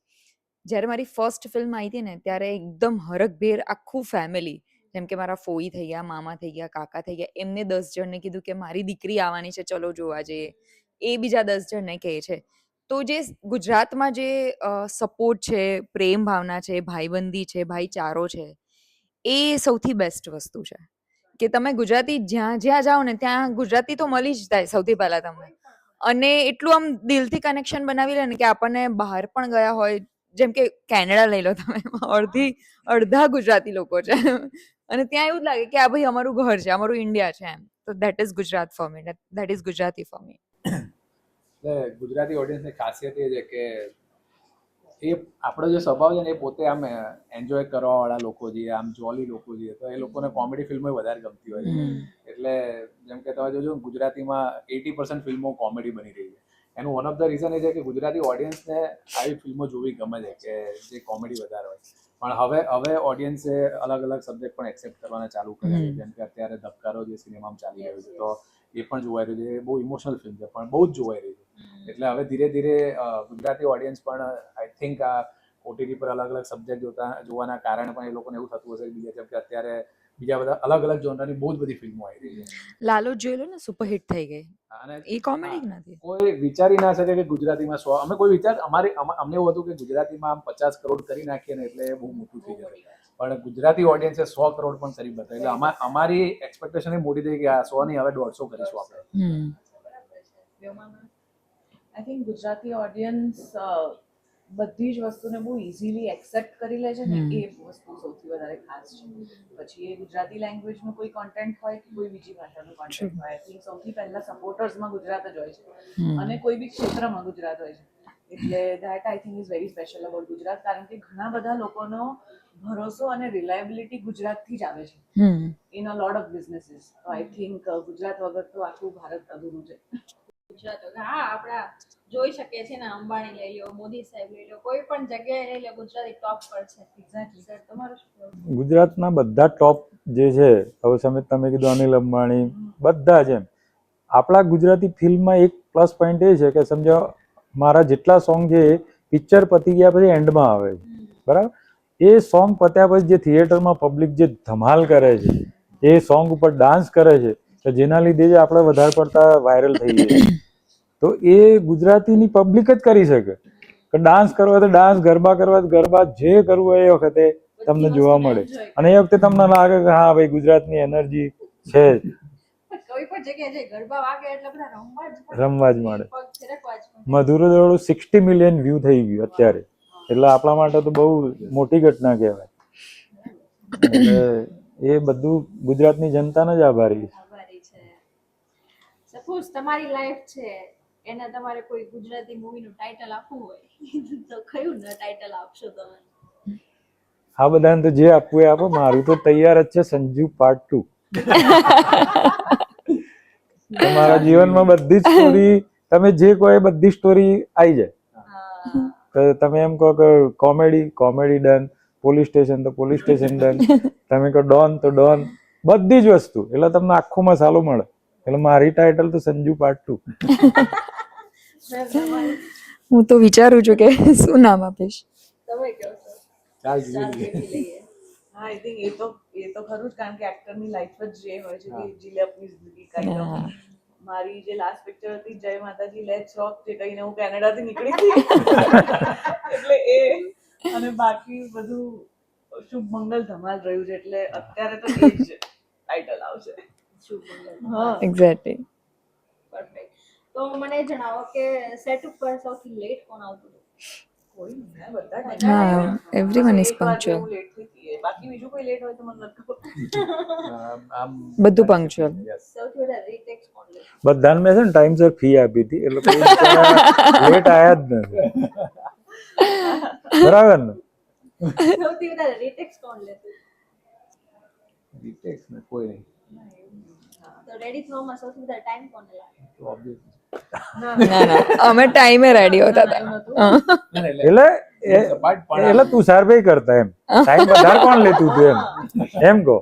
જ્યારે મારી ફર્સ્ટ ફિલ્મ આવી હતી ને ત્યારે એકદમ હરખભેર આખું ફેમિલી જેમ કે મારા ફોઈ થઈ ગયા, મામા થઈ ગયા, કાકા થઈ ગયા, એમને 10 જણને કીધું કે મારી દીકરી આવવાની છે, ચલો જોવા જઈએ. એ બીજા 10 જણને કહે છે. તો જે ગુજરાતમાં જે સપોર્ટ છે, પ્રેમ ભાવના છે, ભાઈબંધી છે, ભાઈચારો છે, એ સૌથી બેસ્ટ વસ્તુ છે કે તમે ગુજરાતી જ્યાં જ્યાં જાઓ ને ત્યાં ગુજરાતી તો મળી જ જાય સૌથી પહેલાં તમને. અને એટલું આમ દિલથી કનેક્શન બનાવી લે ને કે આપણને બહાર પણ ગયા હોય જેમ કે કેનેડા લઈ લો તમે, અડધા ગુજરાતી લોકો છે અને ત્યાં એવું જ લાગે કે આ ભાઈ અમારું ઘર છે, અમારું ઇન્ડિયા છે એમ. તો that is Gujarat for me, that is Gujarati for me. એટલે ગુજરાતી ઓડિયન્સની ખાસિયત એ છે કે એ આપણો જે સ્વભાવ છે ને એ પોતે આમ એન્જોય કરવાવાળા લોકો છીએ, આમ જોલી લોકો છીએ, તો એ લોકોને કોમેડી ફિલ્મો વધારે ગમતી હોય છે. એટલે જેમ કે તમે જોજો ગુજરાતીમાં 80% ફિલ્મો કોમેડી બની રહી છે. એનું વન ઓફ ધ રીઝન એ છે કે ગુજરાતી ઓડિયન્સને આવી ફિલ્મો જોવી ગમે છે કે જે કોમેડી વધારે હોય. પણ હવે ઓડિયન્સે અલગ અલગ સબ્જેક્ટ પણ એક્સેપ્ટ કરવાના ચાલુ કર્યા છે. જેમ કે અત્યારે ધબકારો જે સિનેમામાં ચાલી રહ્યું છે તો એ પણ જોવાઈ રહ્યું છે. એ બહુ ઇમોશનલ ફિલ્મ છે પણ બહુ જ જોવાઈ રહી છે. એટલે હવે ધીરે ધીરે ગુજરાતી ઓડિયન્સ પણ આઈ થિંક આ ઓટીટી પર અલગ અલગ સબ્જેક્ટ જોવાના કારણે પણ એ લોકોને એવું થતું હશે કે જેમ કે અત્યારે બીજા બધા અલગ અલગ જોનરની બહુ જ બધી ફિલ્મો આવી રહી છે. લાલો જોઈ લો ને, સુપરહિટ થઈ ગઈ. અને એ કોમેડી નથી. કોઈ વિચારી ના શકે કે ગુજરાતીમાં અમે કોઈ વિચાર અમને એવું હતું કે ગુજરાતીમાં આમ 50 કરોડ કરી નાખીએ ને એટલે બહુ મોટું થઈ જશે. પણ ગુજરાતી ઓડિયન્સે 100 કરોડ પણ કરી બતાવ્યું. એટલે અમારી એક્સપેક્ટેશન એ મોટી થઈ કે આ 100 નહીં હવે 150 કરીશું આપણે. આઈ થિંક ગુજરાતી ઓડિયન્સ બધી જ વસ્તુને બહુ ઇઝીલી એક્સેપ્ટ કરી લે છે ને એ વસ્તુ સૌથી વધારે ખાસ છે. પછી એ ગુજરાતી લેંગ્વેજનું કોઈ કોન્ટેન્ટ હોય કે કોઈ બીજી ભાષાનું કોન્ટેન્ટ હોય, આઈ થિંક સૌથી પહેલા સપોર્ટર્સમાં ગુજરાત જ હોય છે અને કોઈ બી ક્ષેત્રમાં ગુજરાત હોય છે. એટલે that I think is very special about Gujarat કારણ કે ઘણા બધા લોકોનો ભરોસો અને રિલાયબિલિટી ગુજરાતથી જ આવે છે in a lot of businesses. તો આઈ થિંક ગુજરાત વગર તો આખું ભારત અધૂરું છે. ગુજરાત હા આપણા જોઈ શકીએ છીએ ને, અંબાણી લઈ લો, મોદી સાહેબ લઈ લો, કોઈ પણ જગ્યાએ લઈ લો ગુજરાતી ટોપ પર છે. એક્ઝેક્ટલી સર, તમારું શું કહેવું? ગુજરાતના બધા ટોપ જે છે, હવે તમે કીધું અનિલ અંબાણી, બધા જ એમ. આપણા ગુજરાતી ફિલ્મમાં એક પ્લસ પોઈન્ટ એ છે કે સમજો મારા જેટલા સોંગ છે એ પિક્ચર પતી ગયા પછી એન્ડમાં આવે છે, બરાબર? એ સોંગ પત્યા પછી જે થિયેટરમાં પબ્લિક જે ધમાલ કરે છે, એ સોંગ ઉપર ડાન્સ કરે છે, તો જેના લીધે જ આપણે વધારે પડતા વાયરલ થઈએ છીએ. તો એ ગુજરાતીની પબ્લિક જ કરી શકે કે ડાન્સ કરવા હોય તો ડાન્સ, ગરબા કરવા તો ગરબા, જે કરવું હોય એ વખતે તમને જોવા મળે. અને એ વખતે તમને લાગે કે હા ભાઈ ગુજરાતની એનર્જી છે જ. કોઈ પણ જગ્યાએ જે ગરબા વાગે એટલે બધા રમવા જ મળે. પગ થિરકવા જ મળે. મધુરદોડું 60 મિલિયન વ્યૂ થઈ ગયું અત્યારે, એટલે આપણા માટે તો બહુ મોટી ઘટના કહેવાય. એટલે એ બધું ગુજરાતની જનતાને જ આભારી છે. સપોઝ તમારી લાઈફ છે એને તમારે કોઈ ગુજરાતી મૂવીનું ટાઇટલ આપવું હોય તો કયું ટાઇટલ આપશો તમે? આ બધાને તો જે આપવું એ આપો, મારું તો તૈયાર જ છે, સંજુ પાર્ટ 2. તમારા જીવનમાં બધી જ સ્ટોરી તમે જે કહો એ બધી સ્ટોરી આવી જાય. તો તમે એમ કહો કે કોમેડી ડન, પોલીસ સ્ટેશન તો પોલીસ સ્ટેશન ડન, તમે કહો ડોન તો ડોન, બધી જ વસ્તુ. એટલે તમને આખો મસાલો મળે. એટલે મારી ટાઇટલ તો સંજુ પાર્ટ 2. હું તો વિચારું છું કે શું નામ આપીશ. તમે કહો છો. ચાલ ચાલ જોઈએ. દેખી લઈએ. હા, આઈ થિંક એ તો ખરું જ કારણ કે એક્ટરની લાઈફ જ જે હોય છે કે જીલે આપની જિંદગી કાઢી લો. મારી જે લાસ્ટ પિક્ચર હતી જય માતાજી લેટ્સ રોક, જે કહીને હું કેનેડાથી નીકળી હતી એટલે એ, અને બાકી બધું શુભ મંગલ ધમાલ રહ્યું છે એટલે અત્યારે તો એ જ ટાઇટલ આવશે. શુભ મંગલ. હા, એક્ઝેક્ટલી. પરફેક્ટ. તો મને જણાવો કે સેટ ઉપર સૌથી લેટ કોણ આવતું હતું? કોઈ નહીં, બધા હા, everyone is એક વાર punctual. હું લેટ થઈ હતી. બાકી બીજું કોઈ લેટ હોય તો મને નથી ખબર. આમ બધું punctual. Yes. સૌથી વધારે રીટેક્સ કોણ લે? બધાને મેં છે ને ટાઈમસર ફી આપી હતી એટલે કોઈ લેટ આયા જ નથી. બરાબર ને? સૌથી વધારે રીટેક્સ કોણ લે? Retakes ને કોઈ નહીં. તો રેડી થવામાં સૌથી વધારે ટાઈમ કોને લાગે? તો obvious. ના ના અમે ટાઈમે રેડી હોતા હતા ના, ના, એટલે સપાટ પણ એટલે તુષારભાઈ કરતા એમ ટાઈમ વધારે કોણ લેતું હતું એમ કહો.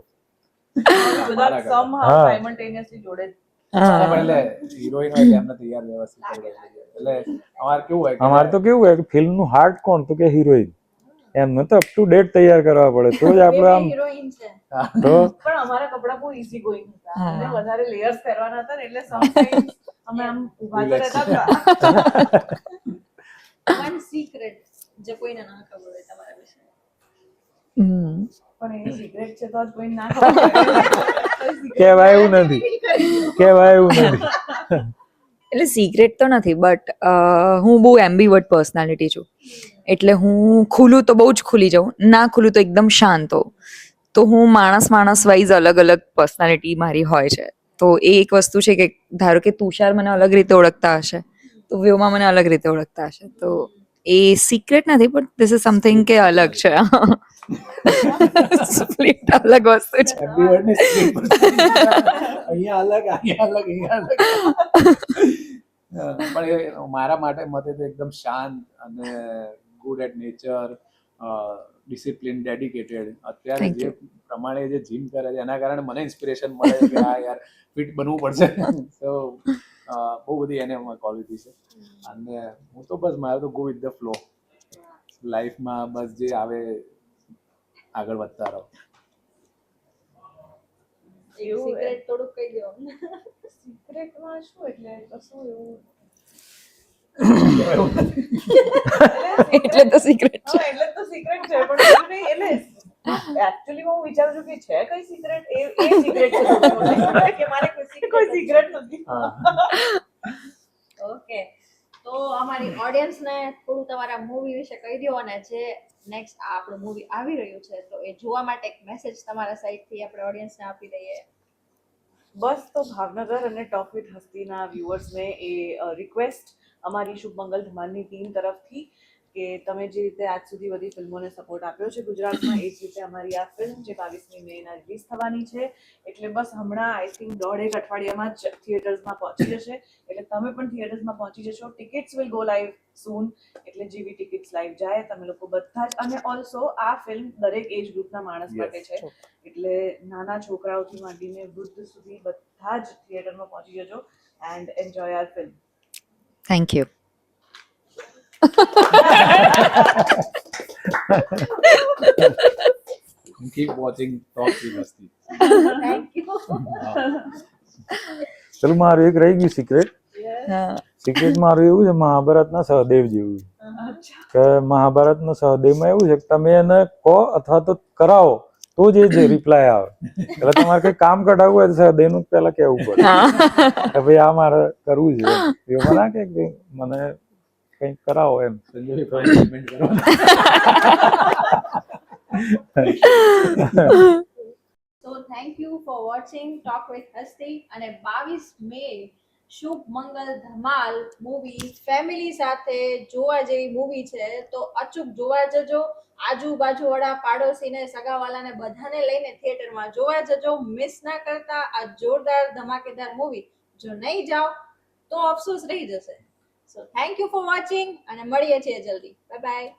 બધા somehow હા. simultaneously જોડે જ. પણ એટલે હિરોઈન હોય એટલે એમને તૈયાર વ્યવસ્થિત થઈ જાય. એટલે અમારે કેવું હોય કે અમારે તો કેવું હોય કે ફિલ્મનું હાર્ટ કોણ તો કે હિરોઈન એમને તો અપ ટુ ડેટ તૈયાર કરવા પડે તો જ આપણે આમ હિરોઈન છે. તો પણ અમારા કપડા બહુ easy going હતા હા. અને વધારે layers પહેરવાના હતા ને એટલે sometimes અમે આમ ઊભા તો રહેતા હતા. વન સિક્રેટ જે કોઈને ના ખબર હોય તમારા વિશે. હમ. પણ એ સિક્રેટ છે તો જ કોઈ ના ખબર પડે. કહેવાય એવું નથી કહેવાય એવું નથી. એટલે સિક્રેટ તો નથી બટ હું બહુ એમ્બીવર્ટ પર્સનાલિટી છું એટલે હું ખુલું તો બહુ જ ખુલી જાઉં ના ખુલું તો એકદમ શાંત હોઉં તો હું માણસ વાઇઝ અલગ અલગ પર્સનાલિટી મારી હોય છે તો એ એક વસ્તુ છે કે ધારો કે તુષાર મને અલગ રીતે ઓળખતા હશે તો વ્યોમા મને અલગ રીતે ઓળખતા હશે તો એ સિક્રેટ નથી બટ ધીસ ઇઝ સમથિંગ કે અલગ છે સ્પ્લિટ અલગ વસ્તુ છે every word ને split પર અહીંયા અલગ અહીંયા અલગ અહીંયા અલગ પણ એ મારા માટે મતે તો એકદમ શાંત અને good at nature discipline dedicated અત્યારે Thank જે you. પ્રમાણે જે જીમ કરે છે એના કારણે મને ઇન્સ્પિરેશન મળે છે કે હા યાર ફિટ બનવું પડશે તો બહુ બધી એને ક્વોલિટી છે અને હું તો બસ મારે તો ગો વિથ ધ ફ્લો લાઈફમાં બસ જે આવે આગળ વધતા રહો. એવું સિક્રેટ થોડુંક કહી દો અમને. સિક્રેટમાં શું એટલે કશું એવું એટલે તો સિક્રેટ છે હા એટલે તો સિક્રેટ છે પણ એવું નહીં એટલે એકચ્યુઅલી હું વિચારું છું કે છે કઈ સિક્રેટ એ સિક્રેટ છે સૌથી મોટી. કે મારે કોઈ સિક્રેટ નથી. હા. ઓકે તો અમારી ઓડિયન્સને થોડું તમારા મૂવી વિશે કહી દો અને જે નેક્સ્ટ આપણું મૂવી આવી રહ્યું છે તો એ જોવા માટે એક મેસેજ તમારા સાઈડથી આપણે ઓડિયન્સને આપી દઈએ. બસ તો ભાવનગર અને ટોક વિથ હસ્તીના વ્યુઅર્સને એ રિક્વેસ્ટ અમારી શુભ મંગલ ધમાલની ટીમ તરફથી કે તમે જે રીતે આજ સુધી બધી ફિલ્મોને સપોર્ટ આપ્યો છે ગુજરાતમાં એ જ રીતે અમારી આ ફિલ્મ જે 22મી મેના રિલીઝ થવાની છે એટલે બસ હમણાં આઈ થિંક 1.5 અઠવાડિયામાં જ થિયેટર્સમાં પહોંચી જશે એટલે તમે પણ થિયેટર્સમાં પહોંચી જશો. ટિકિટ્સ વિલ ગો લાઈવ સૂન એટલે જેવી ટિકિટ્સ લાઈવ જાય તમે લોકો બધા જ અને ઓલ્સો આ ફિલ્મ દરેક એજ ગ્રુપના માણસ માટે છે એટલે નાના છોકરાઓથી માંડીને વૃદ્ધ સુધી બધા જ થિયેટરમાં પહોંચી જજો and enjoy our film. Thank you Keep watching Talk with Hasti. Thank you. ચલો મારું એક રહી ગયું સિક્રેટ. હા સિક્રેટ મારું એવું છે મહાભારતના સહદેવ જેવું કે મહાભારતના સહદેવમાં એવું છે કે તમે એને કહો અથવા તો કરાવો તો જ એ રિપ્લાય આવે એટલે તમારે કઈ કામ કઢાવવું હોય તો સહદેવનું પહેલા કહેવું પડે કે ભાઈ આ મારે કરવું છે એવું ના કે મને કંઈક કરાવો એમ. સંજયભાઈ કોઈ comment કરો. So thank you for watching Talk with Hasti અને 22 મે શુભ મંગલ ધમાલ મૂવી ફેમિલી સાથે જોવા જેવી મૂવી છે તો અચૂક જોવા જજો. આજુબાજુવાળા પાડોશીને સગાવાલાને બધાને લઈને થિયેટરમાં જોવા જજો. મિસ ના કરતા આ જોરદાર ધમાકેદાર મૂવી જો નહીં જાઓ તો અફસોસ રહી જશે. So thank you for watching અને મળીએ છીએ જલ્દી. Bye bye.